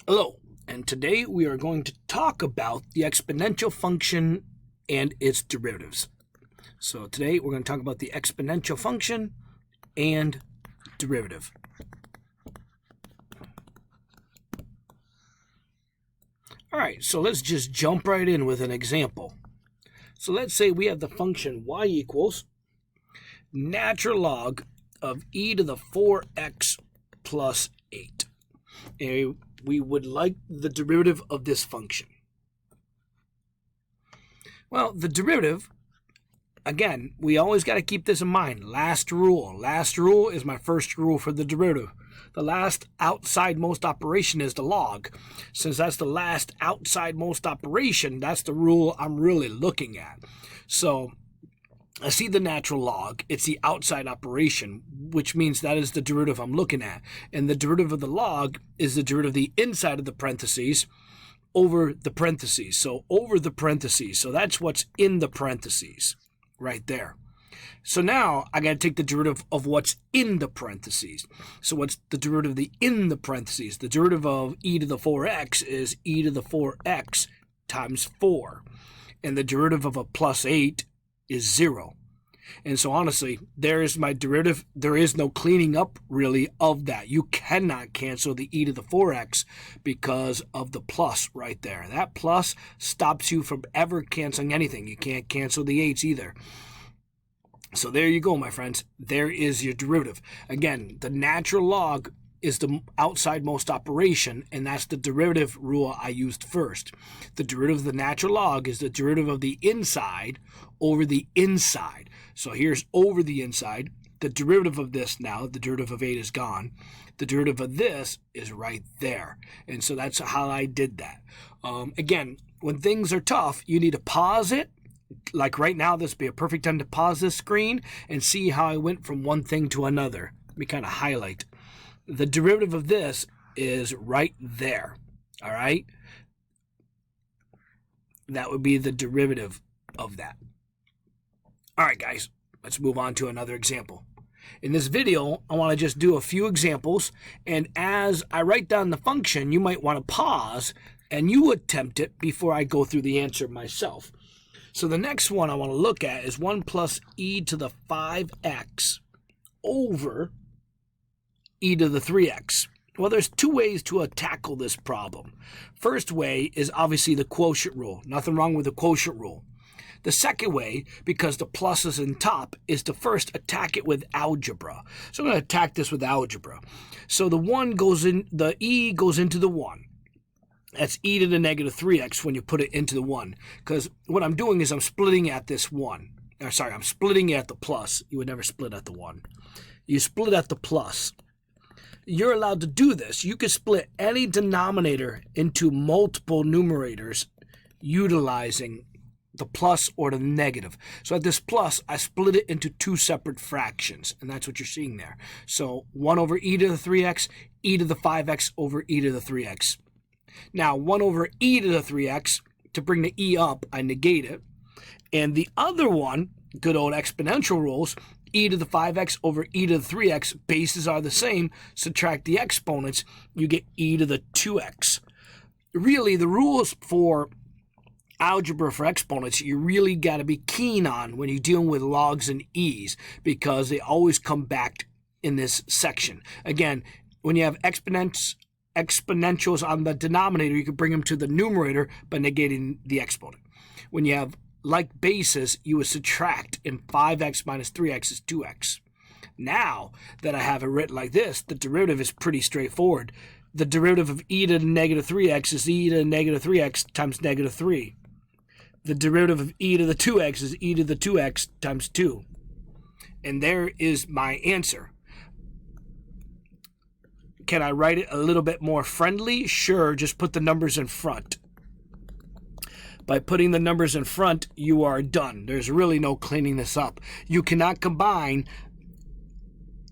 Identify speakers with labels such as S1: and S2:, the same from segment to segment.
S1: Hello, and today we are going to talk about the exponential function and its derivatives. So today we're going to talk about the exponential function and derivative. Alright, so let's just jump right in with an example. So let's say we have the function y equals natural log of e to the 4x plus 8. And we would like the derivative of this function. Well, the derivative, again, we always got to keep this in mind. Last rule. Last rule is my first rule for the derivative. The last outside most operation is the log. Since that's the last outside most operation, that's the rule I'm really looking at. So I see the natural log. It's the outside operation, which means that is the derivative I'm looking at. And the derivative of the log is the derivative of the inside of the parentheses over the parentheses. So over the parentheses. So that's what's in the parentheses right there. So now I got to take the derivative of what's in the parentheses. So what's the derivative of the in the parentheses? The derivative of e to the 4x is e to the 4x times 4. And the derivative of a plus 8 is 0. And so honestly, there is my derivative. There is no cleaning up really of that. You cannot cancel the e to the 4x because of the plus right there. That plus stops you from ever canceling anything. You can't cancel the 8's either. So there you go, my friends. There is your derivative. Again, the natural log is the outside most operation, and that's the derivative rule I used first. The derivative of the natural log is the derivative of the inside over the inside. So here's over the inside. The derivative of this now, the derivative of 8 is gone. The derivative of this is right there. And so that's how I did that. Again, when things are tough, you need to pause it. Like right now, this would be a perfect time to pause this screen and see how I went from one thing to another. Let me kind of highlight. The derivative of this is right there, all right? That would be the derivative of that. All right, guys, let's move on to another example. In this video, I want to just do a few examples, and as I write down the function, you might want to pause, and you attempt it before I go through the answer myself. So the next one I want to look at is 1 plus e to the 5x over e to the 3x. Well, there's two ways to tackle this problem. First way is obviously the quotient rule. Nothing wrong with the quotient rule. The second way, because the plus is in top, is to first attack it with algebra. So I'm going to attack this with algebra. So the 1 goes in, the e goes into the 1. That's e to the negative 3x when you put it into the 1. Because what I'm doing is I'm splitting at this 1. I'm splitting at the plus. You would never split at the 1. You split at the plus. You're allowed to do this. You can split any denominator into multiple numerators utilizing the plus or the negative. So at this plus, I split it into two separate fractions, and that's what you're seeing there. So 1 over e to the 3x, e to the 5x over e to the 3x. Now 1 over e to the 3x, to bring the e up, I negate it. And the other one, good old exponential rules, e to the 5x over e to the 3x, bases are the same, subtract the exponents, you get e to the 2x. Really, the rules for algebra for exponents, you really got to be keen on when you're dealing with logs and e's, because they always come back in this section. Again, when you have exponentials on the denominator, you can bring them to the numerator by negating the exponent. When you have like bases, you would subtract, and 5x minus 3x is 2x. Now that I have it written like this, the derivative is pretty straightforward. The derivative of e to the negative 3x is e to the negative 3x times negative 3. The derivative of e to the 2x is e to the 2x times 2. And there is my answer. Can I write it a little bit more friendly? Sure, just put the numbers in front. By putting the numbers in front, you are done. There's really no cleaning this up. You cannot combine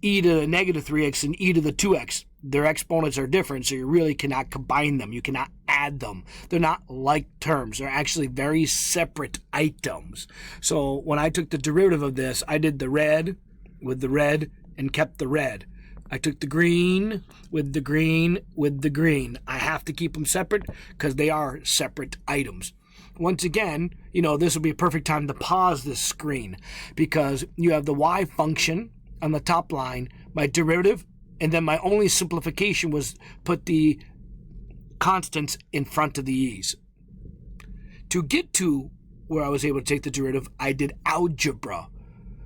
S1: e to the negative 3x and e to the 2x. Their exponents are different, so you really cannot combine them. You cannot add them. They're not like terms. They're actually very separate items. So when I took the derivative of this, I did the red with the red and kept the red. I took the green with the green with the green. I have have to keep them separate because they are separate items. Once again, this will be a perfect time to pause this screen because you have the y function on the top line, my derivative, and then my only simplification was put the constants in front of the e's. To get to where I was able to take the derivative, I did algebra.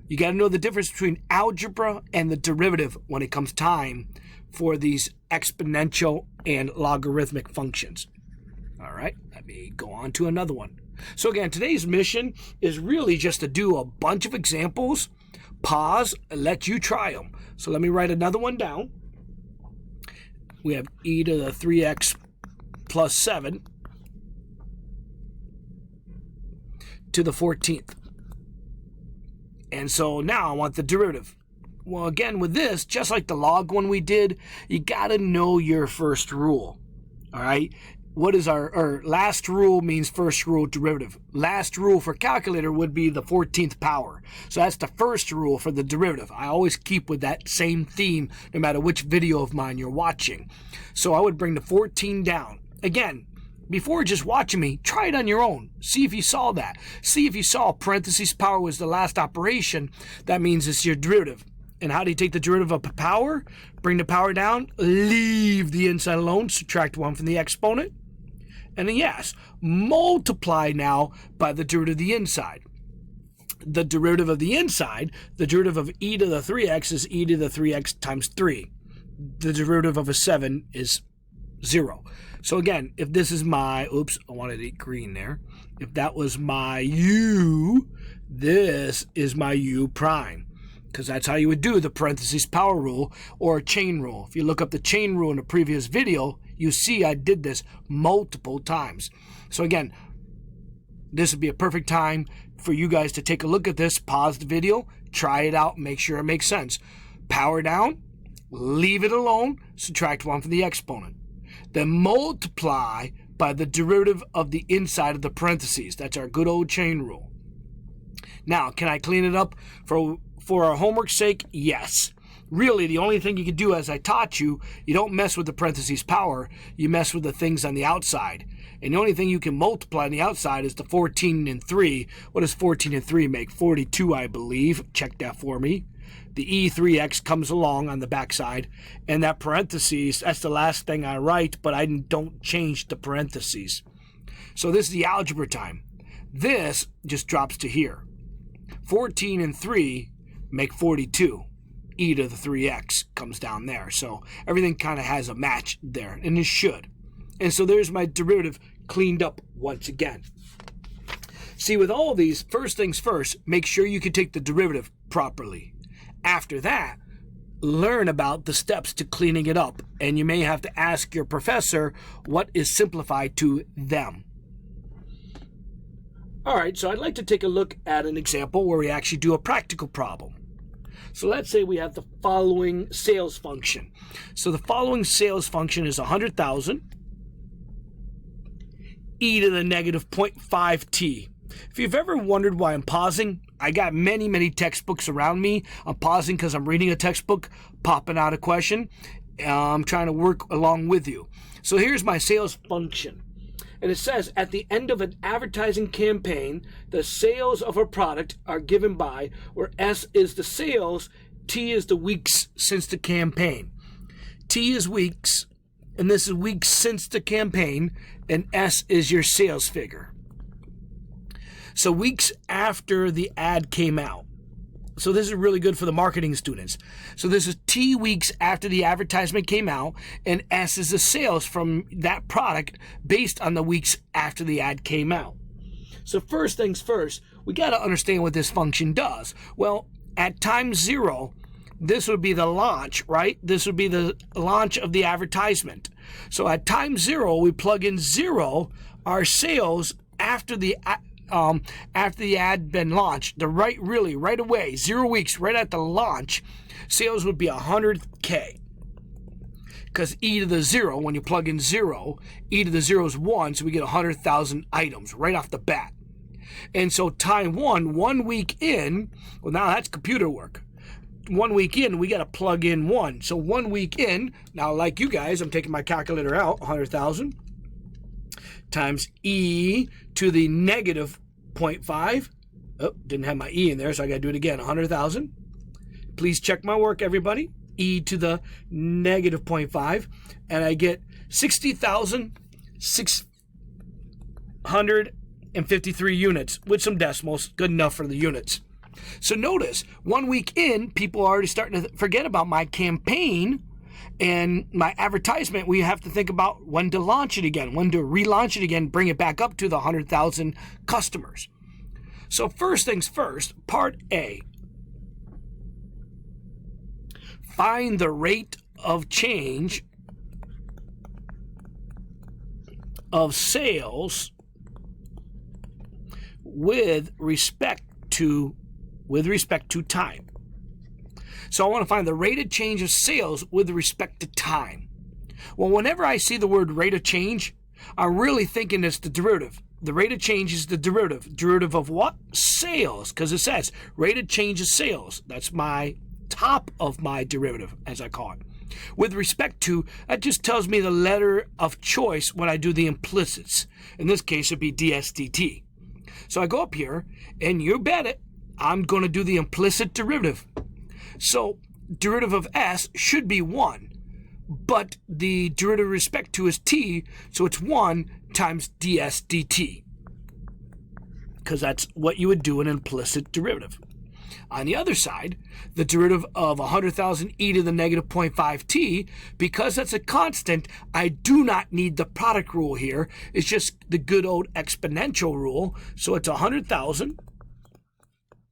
S1: You got to know the difference between algebra and the derivative when it comes time for these exponential and logarithmic functions. All right, let me go on to another one. So again, today's mission is really just to do a bunch of examples, pause, and let you try them. So let me write another one down. We have e to the 3x plus 7 to the 14th. And so now I want the derivative. Well, again, with this, just like the log one we did, you got to know your first rule. All right? What is our last rule means first rule derivative. Last rule for calculator would be the 14th power. So that's the first rule for the derivative. I always keep with that same theme no matter which video of mine you're watching. So I would bring the 14 down. Again, before just watching me, try it on your own. See if you saw that. See if you saw parentheses power was the last operation. That means it's your derivative. And how do you take the derivative of power? Bring the power down, leave the inside alone, subtract 1 from the exponent. And then yes, multiply now by the derivative of the inside. The derivative of the inside, the derivative of e to the 3x is e to the 3x times 3. The derivative of a 7 is 0. So again, if this is my, oops, I wanted it green there. If that was my u, this is my u prime. Because that's how you would do the parentheses power rule or chain rule. If you look up the chain rule in the previous video, you see I did this multiple times. So again, this would be a perfect time for you guys to take a look at this, pause the video, try it out, make sure it makes sense. Power down, leave it alone, subtract 1 from the exponent. Then multiply by the derivative of the inside of the parentheses. That's our good old chain rule. Now, can I clean it up for our homework's sake? Yes. Really, the only thing you can do, as I taught you, you don't mess with the parentheses power, you mess with the things on the outside. And the only thing you can multiply on the outside is the 14 and 3. What does 14 and 3 make? 42, I believe. Check that for me. The E3x comes along on the backside. And that parentheses, that's the last thing I write, but I don't change the parentheses. So this is the algebra time. This just drops to here. 14 and 3 make 42. E to the 3x comes down there. So everything kind of has a match there, and it should. And so there's my derivative cleaned up once again. See, with all of these, first things first, make sure you can take the derivative properly. After that, learn about the steps to cleaning it up, and you may have to ask your professor what is simplified to them. All right, so I'd like to take a look at an example where we actually do a practical problem. So let's say we have the following sales function. So the following sales function is 100,000 e to the negative 0.5t. If you've ever wondered why I'm pausing, I got many textbooks around me. I'm pausing because I'm reading a textbook, popping out a question. I'm trying to work along with you. So here's my sales function. And it says, at the end of an advertising campaign, the sales of a product are given by, where S is the sales, T is the weeks since the campaign. T is weeks, and this is weeks since the campaign, and S is your sales figure. So weeks after the ad came out. So this is really good for the marketing students. So this is T weeks after the advertisement came out, and S is the sales from that product based on the weeks after the ad came out. So first things first, we got to understand what this function does. Well, at time 0, this would be the launch, right? This would be the launch of the advertisement. So at time 0, we plug in 0, our sales after the ad been launched, right away, 0 weeks, right at the launch, sales would be 100K. Because e to the 0, when you plug in 0, e to the 0 is 1, so we get 100,000 items right off the bat. And so time 1 week in, well, now that's computer work. 1 week in, we got to plug in 1. So 1 week in, now like you guys, I'm taking my calculator out, 100,000 times e to the negative 0.5. Oh, didn't have my e in there, so I got to do it again. 100,000. Please check my work, everybody. E to the negative 0.5. And I get 60,653 units with some decimals. Good enough for the units. So notice, 1 week in, people are already starting to forget about my campaign and my advertisement. We have to think about when to launch it again, when to relaunch it again, bring it back up to the 100,000 customers. So first things first, part A. Find the rate of change of sales with respect to time. So I want to find the rate of change of sales with respect to time. Well, whenever I see the word rate of change, I'm really thinking it's the derivative. The rate of change is the derivative. Derivative of what? Sales, because it says rate of change of sales. That's my top of my derivative, as I call it. With respect to, that just tells me the letter of choice when I do the implicits. In this case, it'd be DSDT. So I go up here, and you bet it, I'm going to do the implicit derivative. So derivative of S should be 1, but the derivative with respect to is t, so it's 1 times ds dt, because that's what you would do in an implicit derivative. On the other side, the derivative of 100,000 e to the negative 0.5t, because that's a constant, I do not need the product rule here. It's just the good old exponential rule. So it's 100,000,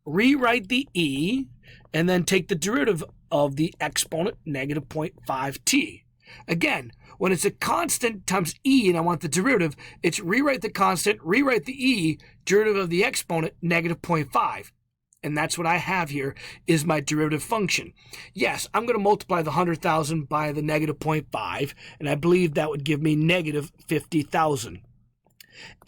S1: rewrite the e, and then take the derivative of the exponent negative 0.5t. Again, when it's a constant times e and I want the derivative, it's rewrite the constant, rewrite the e, derivative of the exponent negative 0.5. And that's what I have here is my derivative function. Yes, I'm going to multiply the 100,000 by the negative 0.5, and I believe that would give me negative 50,000.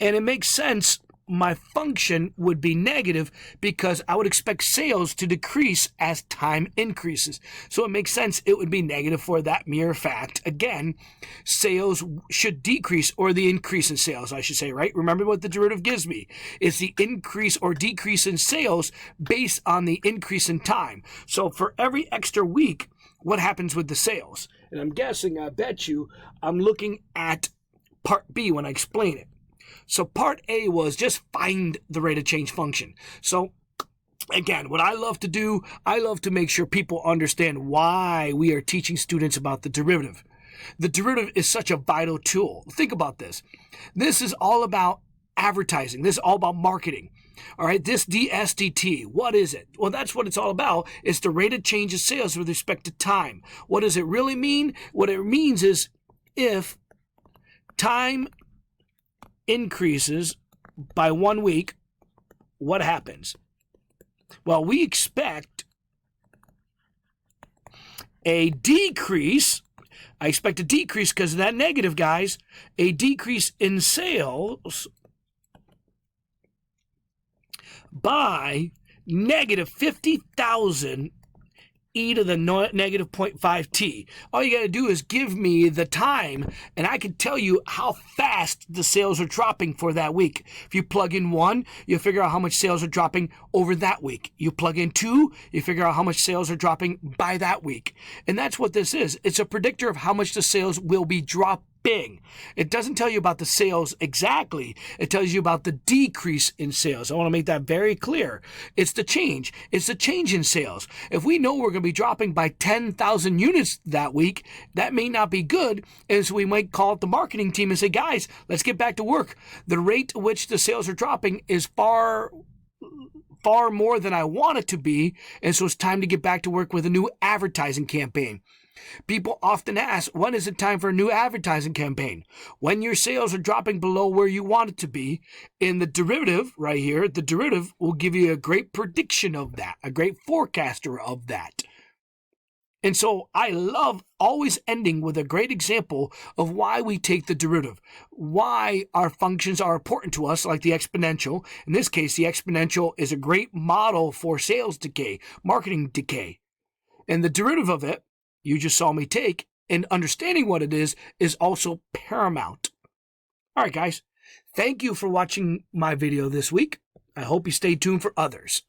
S1: And it makes sense my function would be negative because I would expect sales to decrease as time increases. So it makes sense it would be negative for that mere fact. Again, sales should decrease, or the increase in sales, I should say, right? Remember what the derivative gives me. It's the increase or decrease in sales based on the increase in time. So for every extra week, what happens with the sales? And I'm guessing, I bet you, I'm looking at part B when I explain it. So part A was just find the rate of change function. So again, what I love to do, I love to make sure people understand why we are teaching students about the derivative. The derivative is such a vital tool. Think about this. This is all about advertising. This is all about marketing. All right, this DSDT, what is it? Well, that's what it's all about. It's the rate of change of sales with respect to time. What does it really mean? What it means is if time increases by 1 week, what happens? Well, we expect a decrease. I expect a decrease because of that negative, guys. A decrease in sales by negative 50,000 e to the negative 0.5t. All you got to do is give me the time, and I can tell you how fast the sales are dropping for that week. If you plug in 1, you figure out how much sales are dropping over that week. You plug in 2, you figure out how much sales are dropping by that week. And that's what this is. It's a predictor of how much the sales will be dropping. It doesn't tell you about the sales exactly. It tells you about the decrease in sales. I want to make that very clear. It's the change. It's the change in sales. If we know we're going to be dropping by 10,000 units that week, that may not be good. And so we might call up the marketing team and say, guys, let's get back to work. The rate at which the sales are dropping is far more than I want it to be. And so it's time to get back to work with a new advertising campaign. People often ask, when is it time for a new advertising campaign? When your sales are dropping below where you want it to be. In the derivative right here, the derivative will give you a great prediction of that, a great forecaster of that. And so I love always ending with a great example of why we take the derivative, why our functions are important to us, like the exponential. In this case, the exponential is a great model for sales decay, marketing decay. And the derivative of it, you just saw me take, and understanding what it is also paramount. All right, guys. Thank you for watching my video this week. I hope you stay tuned for others.